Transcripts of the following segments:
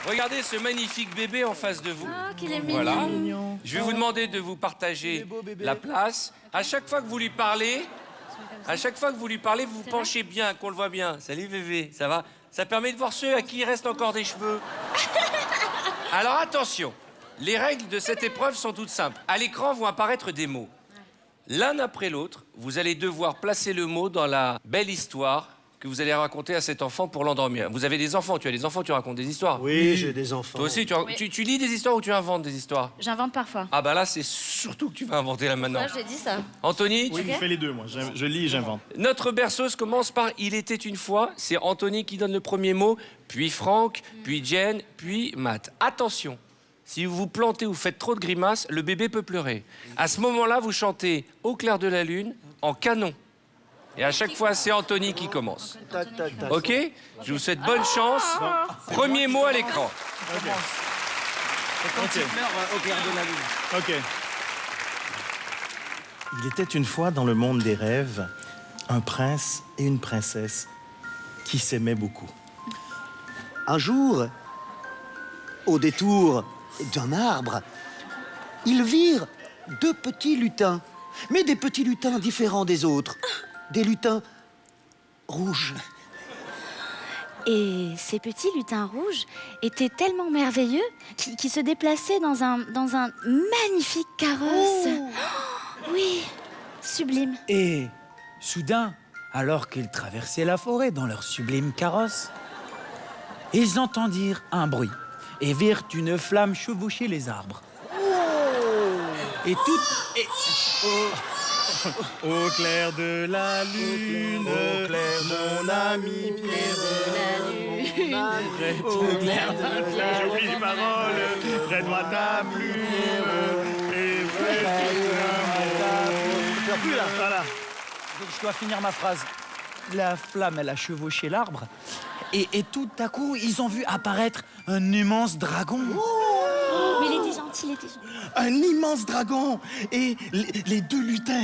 Regardez ce magnifique bébé en face de vous. Oh, qu'il est mignon. Voilà. Je vais vous demander de vous partager la place. À chaque fois que vous lui parlez, vous vous penchez bien, qu'on le voit bien. Salut bébé, ça va? Ça permet de voir ceux à qui il reste encore des cheveux. Alors attention, les règles de cette épreuve sont toutes simples. À l'écran vont apparaître des mots. L'un après l'autre, vous allez devoir placer le mot dans la belle histoire que vous allez raconter à cet enfant pour l'endormir. Vous avez des enfants, tu as des enfants, tu racontes des histoires. Oui, j'ai des enfants. Toi aussi, tu lis des histoires ou tu inventes des histoires? J'invente parfois. Ah bah là, c'est surtout que tu vas inventer là maintenant. Moi, j'ai dit ça. Anthony, Oui, je fais les deux, moi. Je lis et j'invente. notre berceuse commence par « Il était une fois ». C'est Anthony qui donne le premier mot, puis Franck, puis Jen, puis Matt. Attention, si vous vous plantez ou faites trop de grimaces, le bébé peut pleurer. À ce moment-là, vous chantez « Au clair de la lune » en canon. Et à chaque fois, c'est Anthony qui commence. Tac, tac, tac. OK? Je vous souhaite bonne chance. Premier mot à l'écran. Au clair de la lune. OK. Il était une fois dans le monde des rêves un prince et une princesse qui s'aimaient beaucoup. Un jour, au détour d'un arbre, ils virent deux petits lutins, mais des petits lutins différents des autres. Des lutins rouges. Et ces petits lutins rouges étaient tellement merveilleux qu'ils se déplaçaient dans un magnifique carrosse. Oh, oui, sublime. Et soudain, alors qu'ils traversaient la forêt dans leur sublime carrosse, ils entendirent un bruit et virent une flamme chevaucher les arbres. Et tout... Au clair de la lune, mon ami Pierre. Au clair de la lune, j'oublie les paroles. Prête-moi ta plume et Plus là. Voilà. Je dois finir ma phrase. La flamme, elle a chevauché l'arbre. Et tout à coup, ils ont vu apparaître un immense dragon. Mais il était gentil, Un immense dragon. Et les deux lutins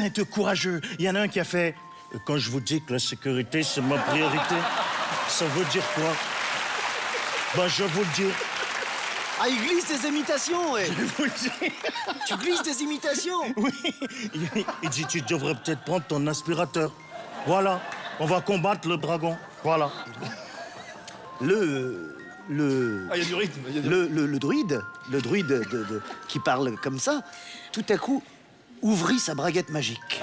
étaient courageux. Il y en a un qui a fait « Quand je vous dis que la sécurité, c'est ma priorité, ça veut dire quoi? » Ben, je vous le dis. Ah, il glisse des imitations, ouais. Je vous le dis. Tu glisses des imitations. Oui. Il dit « Tu devrais peut-être prendre ton aspirateur. » Voilà. On va combattre le dragon. Voilà. Ah, il y a du rythme. Le druide qui parle comme ça, tout à coup, ouvrit sa braguette magique.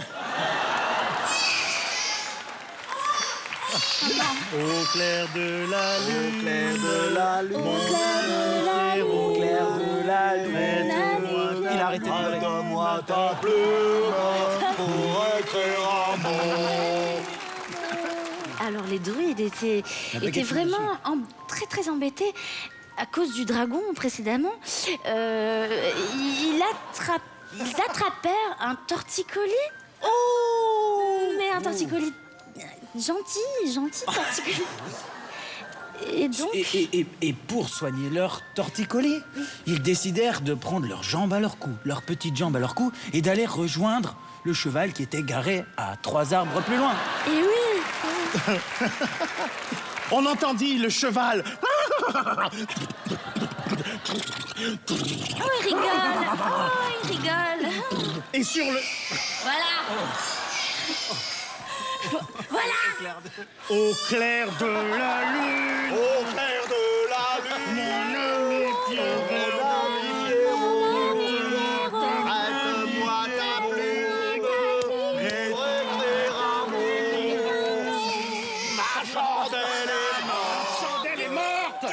Au clair de la lune, Au clair de la lune, mon au clair de la lune, Il a arrêté de pleurer. donne-moi ta plume pour écrire un mot. Alors les druides étaient vraiment très très embêtés à cause du dragon précédemment. Ils attrapèrent un torticolis. Oh! Mais un torticolis gentil torticolis. Et donc... Et pour soigner leur torticolis, ils décidèrent de prendre leurs jambes à leur cou, leurs petites jambes à leur cou, et d'aller rejoindre le cheval qui était garé à 3 arbres plus loin. Et oui! On entendit le cheval. Oh, il rigole! Et sur le... Voilà! Voilà! Au clair de la lune, Au clair de la lune, mon ami Pierre. prête-moi ta plume pour écrire un mot. Ma chandelle est morte. Chandelle est morte.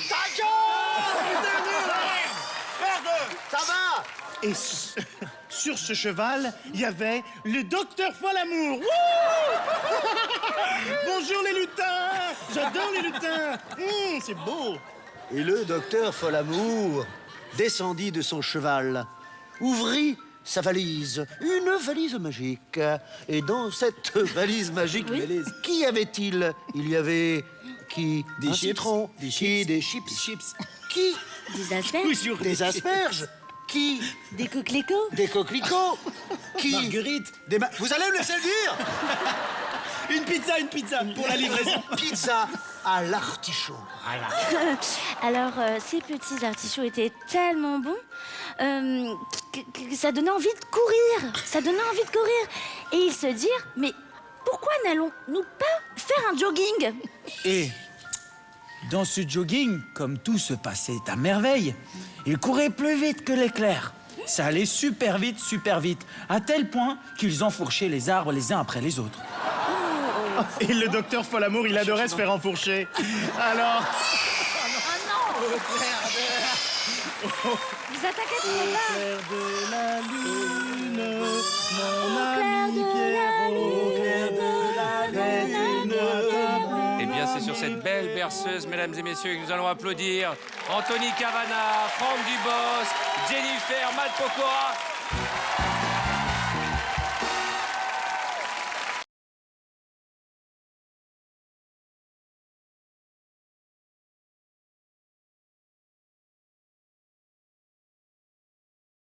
Ta gueule! Merde! Ça va? Et sur ce cheval, il y avait le docteur Folamour. Bonjour les lutins. J'adore les lutins. C'est beau. Et le docteur Folamour descendit de son cheval, ouvrit sa valise, une valise magique. Et dans cette valise magique, qui avait-il? Il y avait qui? Des citrons, des chips, qui? Des asperges? Des asperges. Qui? Des coquelicots? Des coquelicots. Qui? Marguerite. Vous allez me laisser le dire? Une pizza pour la livraison. Pizza à l'artichaut. Alors, ces petits artichauts étaient tellement bons que ça donnait envie de courir. Ça donnait envie de courir. Et ils se dirent, mais pourquoi n'allons-nous pas faire un jogging? Et dans ce jogging, comme tout se passait à merveille, ils couraient plus vite que l'éclair. Ça allait super vite, à tel point qu'ils enfourchaient les arbres les uns après les autres. Et le docteur Folamour, il adorait se faire enfourcher. Alors... Vous attaquez trop bas. Clair de la lune, mon clair ami de la Pierrot, clair de la lune. Eh bien, c'est sur cette belle berceuse, mesdames et messieurs, que nous allons applaudir Anthony Cavana, Franck Dubosc, Jennifer, Matt Pokora